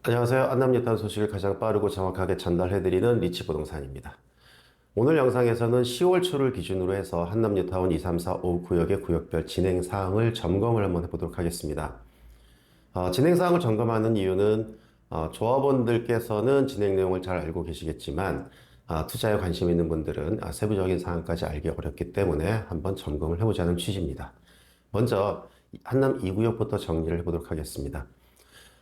안녕하세요. 안남예탄 소식을 가장 빠르고 정확하게 전달해드리는 리치부동산입니다. 오늘 영상에서는 10월 초를 기준으로 해서 한남뉴타운 2, 3, 4, 5 구역의 구역별 진행사항을 점검을 한번 해보도록 하겠습니다. 진행사항을 점검하는 이유는 조합원들께서는 진행 내용을 잘 알고 계시겠지만 투자에 관심 있는 분들은 세부적인 사항까지 알기 어렵기 때문에 한번 점검을 해보자는 취지입니다. 먼저 한남 2구역부터 정리를 해보도록 하겠습니다.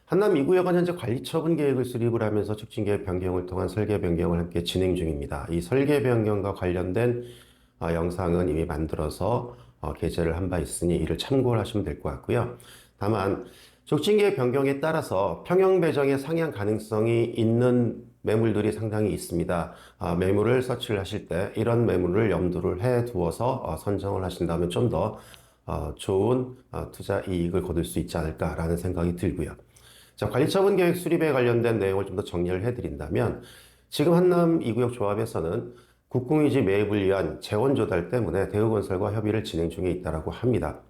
한남 2구역은 현재 관리처분 계획을 수립을 하면서 촉진계획 변경을 통한 설계 변경을 함께 진행 중입니다. 이 설계 변경과 관련된 영상은 이미 만들어서 게재를 한 바 있으니 이를 참고를 하시면 될 것 같고요. 다만 촉진계획 변경에 따라서 평형 배정의 상향 가능성이 있는 매물들이 상당히 있습니다. 매물을 서치를 하실 때 이런 매물을 염두를 해 두어서 선정을 하신다면 좀 더 좋은 투자 이익을 거둘 수 있지 않을까라는 생각이 들고요. 자, 관리처분 계획 수립에 관련된 내용을 좀 더 정리를 해드린다면, 지금 한남 2구역 조합에서는 국공유지 매입을 위한 재원 조달 때문에 대우건설과 협의를 진행 중에 있다고 합니다.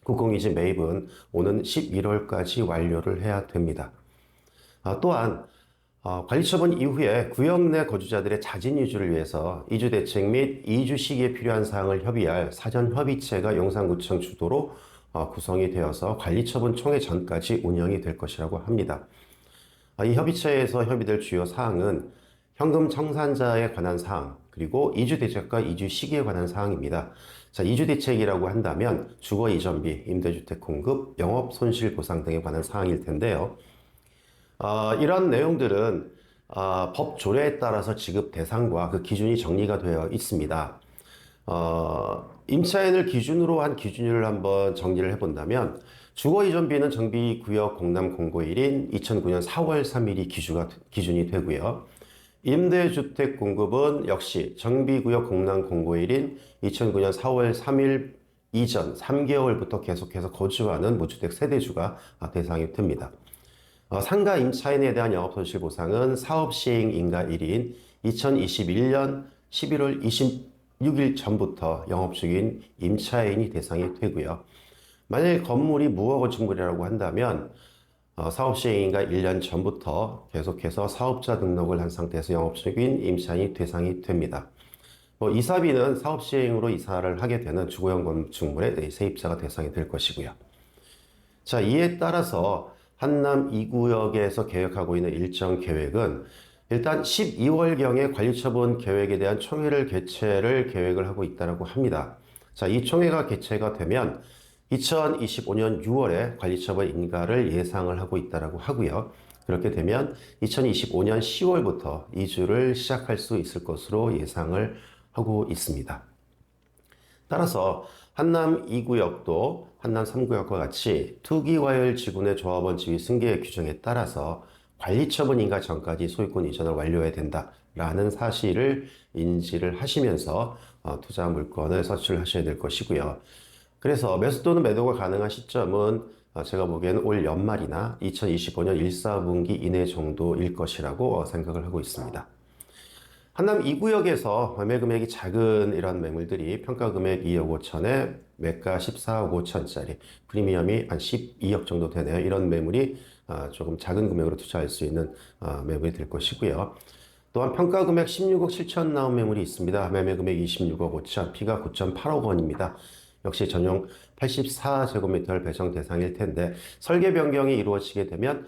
국공유지 매입은 오는 11월까지 완료를 해야 됩니다. 또한 관리처분 이후에 구역 내 거주자들의 자진 이주를 위해서 이주 대책 및 이주 시기에 필요한 사항을 협의할 사전 협의체가 용산구청 주도로 구성이 되어서 관리처분 총회 전까지 운영이 될 것이라고 합니다. 이 협의체에서 협의될 주요 사항은 현금 청산자에 관한 사항, 그리고 이주 대책과 이주 시기에 관한 사항입니다. 자, 이주 대책이라고 한다면 주거 이전비, 임대주택 공급, 영업 손실 보상 등에 관한 사항일 텐데요. 이런 내용들은 법 조례에 따라서 지급 대상과 그 기준이 정리가 되어 있습니다. 임차인을 기준으로 한 기준율을 한번 정리를 해본다면 주거 이전비는 정비구역 공람 공고일인 2009년 4월 3일이 기준이 되고요. 임대주택 공급은 역시 정비구역 공람 공고일인 2009년 4월 3일 이전 3개월부터 계속해서 거주하는 무주택 세대주가 대상이 됩니다. 상가 임차인에 대한 영업손실 보상은 사업시행 인가일인 2021년 11월 26일 전부터 영업 중인 임차인이 대상이 되고요. 만약 건물이 무허 건축물이라고 한다면 사업시행인가 1년 전부터 계속해서 사업자 등록을 한 상태에서 영업 중인 임차인이 대상이 됩니다. 이사비는 사업시행으로 이사를 하게 되는 주거용 건축물의 세입자가 대상이 될 것이고요. 자, 이에 따라서 한남 2구역에서 계획하고 있는 일정 계획은 일단 12월경에 관리처분 계획에 대한 총회를 개최를 계획을 하고 있다고 합니다. 자, 이 총회가 개최가 되면 2025년 6월에 관리처분 인가를 예상을 하고 있다고 하고요. 그렇게 되면 2025년 10월부터 이주를 시작할 수 있을 것으로 예상을 하고 있습니다. 따라서 한남 2구역도 한남 3구역과 같이 투기과열 지분의 조합원 지위 승계 규정에 따라서 관리처분 인가 전까지 소유권 이전을 완료해야 된다라는 사실을 인지를 하시면서 투자 물건을 서치를 하셔야 될 것이고요. 그래서 매수 또는 매도가 가능한 시점은 제가 보기에는 올 연말이나 2025년 1, 4분기 이내 정도일 것이라고 생각을 하고 있습니다. 한남 2구역에서 매매 금액이 작은 이런 매물들이 평가 금액 2억 5천에 매가 14억 5천짜리 프리미엄이 한 12억 정도 되네요. 이런 매물이 조금 작은 금액으로 투자할 수 있는 매물이 될 것이고요. 또한 평가 금액 16억 7천 나온 매물이 있습니다. 매매 금액 26억 5천, 피가 9.8억 원입니다. 역시 전용 84제곱미터를 배정 대상일 텐데 설계 변경이 이루어지게 되면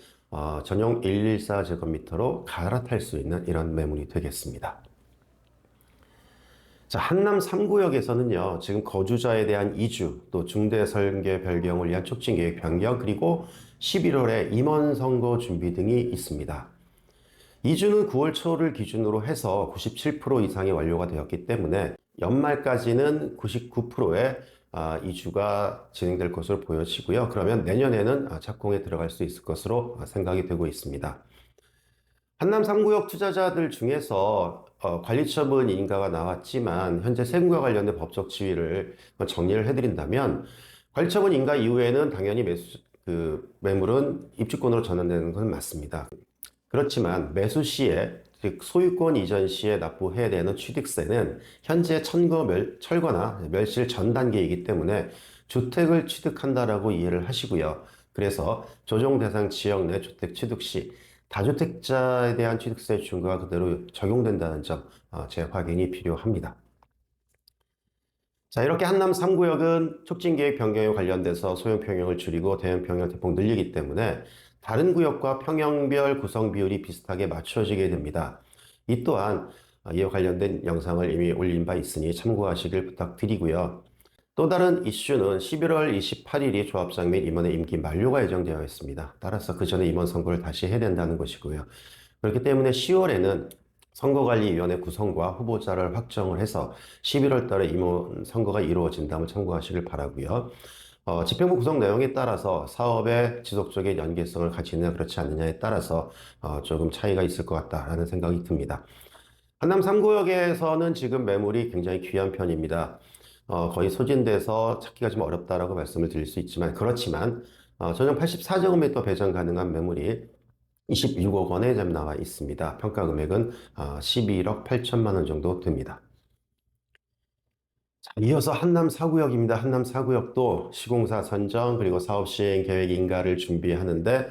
전용 114제곱미터로 갈아탈 수 있는 이런 매물이 되겠습니다. 자, 한남 3구역에서는요, 지금 거주자에 대한 이주, 또 중대 설계 변경을 위한 촉진 계획 변경, 그리고 11월에 임원 선거 준비 등이 있습니다. 이주는 9월 초를 기준으로 해서 97% 이상이 완료가 되었기 때문에 연말까지는 99%의 이주가 진행될 것으로 보여지고요. 그러면 내년에는 착공에 들어갈 수 있을 것으로 생각이 되고 있습니다. 한남 3구역 투자자들 중에서 관리처분 인가가 나왔지만 현재 세금과 관련된 법적 지위를 정리를 해드린다면 관리처분 인가 이후에는 당연히 매물은 입주권으로 전환되는 것은 맞습니다. 그렇지만 매수 시에 즉 소유권 이전 시에 납부해야 되는 취득세는 현재 철거나 멸실 전 단계이기 때문에 주택을 취득한다라고 이해를 하시고요. 그래서 조정 대상 지역 내 주택 취득 시 다주택자에 대한 취득세 중과가 그대로 적용된다는 점 재확인이 필요합니다. 자, 이렇게 한남 3구역은 촉진계획 변경에 관련돼서 소형 평형을 줄이고 대형 평형을 대폭 늘리기 때문에 다른 구역과 평형별 구성 비율이 비슷하게 맞춰지게 됩니다. 이 또한 이와 관련된 영상을 이미 올린 바 있으니 참고하시길 부탁드리고요. 또 다른 이슈는 11월 28일이 조합장 및 임원의 임기 만료가 예정되어 있습니다. 따라서 그 전에 임원 선거를 다시 해야 된다는 것이고요. 그렇기 때문에 10월에는 선거관리위원회 구성과 후보자를 확정을 해서 11월 달에 임원 선거가 이루어진다면 참고하시길 바라고요. 집행부 구성 내용에 따라서 사업의 지속적인 연계성을 가지느냐 그렇지 않느냐에 따라서 조금 차이가 있을 것 같다라는 생각이 듭니다. 한남 3구역에서는 지금 매물이 굉장히 귀한 편입니다. 거의 소진돼서 찾기가 좀 어렵다라고 말씀을 드릴 수 있지만 그렇지만 전용 84제곱미터 배정 가능한 매물이 26억 원에 지금 나와 있습니다. 평가 금액은 11억 8천만 원 정도 됩니다. 자, 이어서 한남 4구역입니다. 한남 4구역도 시공사 선정 그리고 사업 시행 계획 인가를 준비하는데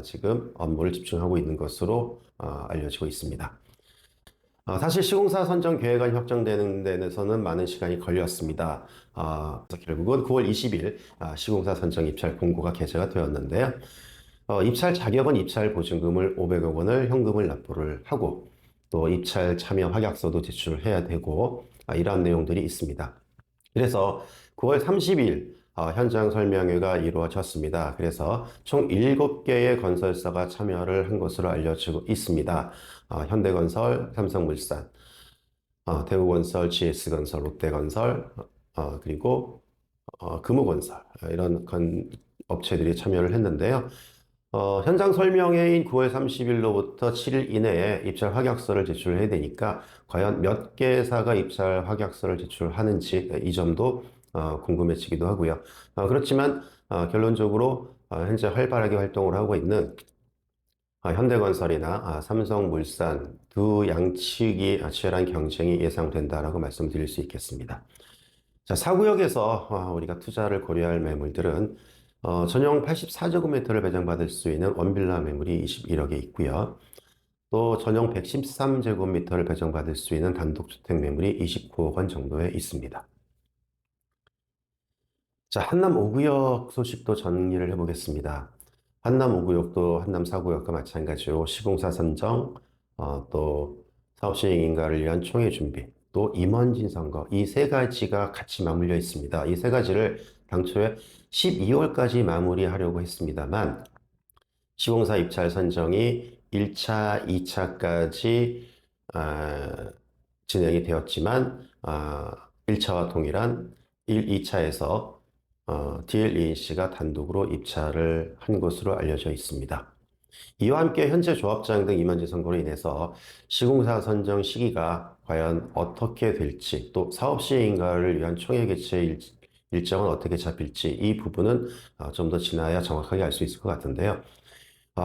지금 업무를 집중하고 있는 것으로 알려지고 있습니다. 사실 시공사 선정 계획안 확정되는 데에서는 많은 시간이 걸렸습니다. 그래서 결국은 9월 20일 시공사 선정 입찰 공고가 게재가 되었는데요. 입찰 자격은 입찰 보증금을 500억 원을 현금을 납부를 하고 또 입찰 참여 확약서도 제출해야 되고 이러한 내용들이 있습니다. 그래서 9월 30일 현장 설명회가 이루어졌습니다. 그래서 총 7개의 건설사가 참여를 한 것으로 알려지고 있습니다. 현대건설, 삼성물산, 대우건설, GS건설, 롯데건설, 그리고 금호건설 이런 업체들이 참여를 했는데요. 현장 설명회인 9월 30일로부터 7일 이내에 입찰 확약서를 제출해야 되니까 과연 몇 개사가 입찰 확약서를 제출하는지 이 점도 궁금해지기도 하고요. 그렇지만 결론적으로 현재 활발하게 활동을 하고 있는 현대건설이나 삼성물산 두 양측이 치열한 경쟁이 예상된다라고 말씀드릴 수 있겠습니다. 자, 4구역에서 우리가 투자를 고려할 매물들은 전용 84제곱미터를 배정받을 수 있는 원빌라 매물이 21억에 있고요. 또 전용 113제곱미터를 배정받을 수 있는 단독주택 매물이 29억 원 정도에 있습니다. 자, 한남 5구역 소식도 정리를 해보겠습니다. 한남 5구역도 한남 4구역과 마찬가지로 시공사 선정, 또 사업시행 인가를 위한 총회 준비, 또 임원진 선거 이 세 가지가 같이 맞물려 있습니다. 이 세 가지를 당초에 12월까지 마무리하려고 했습니다만 시공사 입찰 선정이 1차, 2차까지 진행이 되었지만 1차와 동일한 2차에서 DLENC가 단독으로 입찰을 한 것으로 알려져 있습니다. 이와 함께 현재 조합장 등 임원진 선거로 인해서 시공사 선정 시기가 과연 어떻게 될지 또 사업 시행인가를 위한 총회 개최 일정은 어떻게 잡힐지 이 부분은 좀 더 지나야 정확하게 알 수 있을 것 같은데요.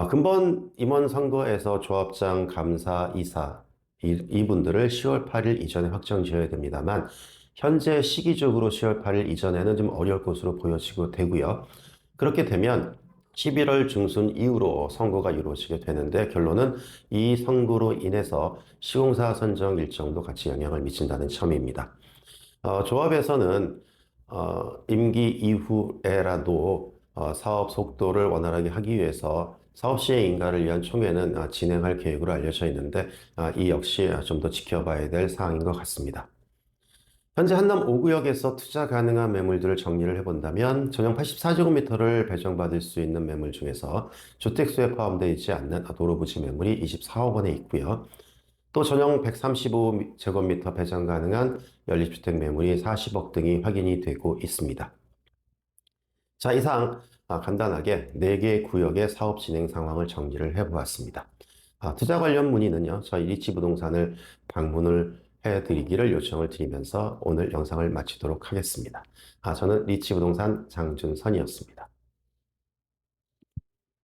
근본 임원 선거에서 조합장, 감사, 이사 이분들을 10월 8일 이전에 확정 지어야 됩니다만 현재 시기적으로 10월 8일 이전에는 좀 어려울 것으로 보여지고 되고요. 그렇게 되면 11월 중순 이후로 선거가 이루어지게 되는데 결론은 이 선거로 인해서 시공사 선정 일정도 같이 영향을 미친다는 점입니다. 조합에서는 임기 이후에라도 사업 속도를 원활하게 하기 위해서 사업 시행 인가를 위한 총회는 진행할 계획으로 알려져 있는데 이 역시 좀 더 지켜봐야 될 사항인 것 같습니다. 현재 한남 5구역에서 투자 가능한 매물들을 정리를 해본다면 전용 84제곱미터를 배정받을 수 있는 매물 중에서 주택수에 포함되어 있지 않는 도로부지 매물이 24억 원에 있고요. 또 전용 135제곱미터 배정 가능한 연립주택 매물이 40억 등이 확인이 되고 있습니다. 자, 이상 간단하게 4개 구역의 사업 진행 상황을 정리를 해보았습니다. 투자 관련 문의는요, 저희 리치부동산을 방문을 해드리기를 요청을 드리면서 오늘 영상을 마치도록 하겠습니다. 저는 리치부동산 장준선이었습니다.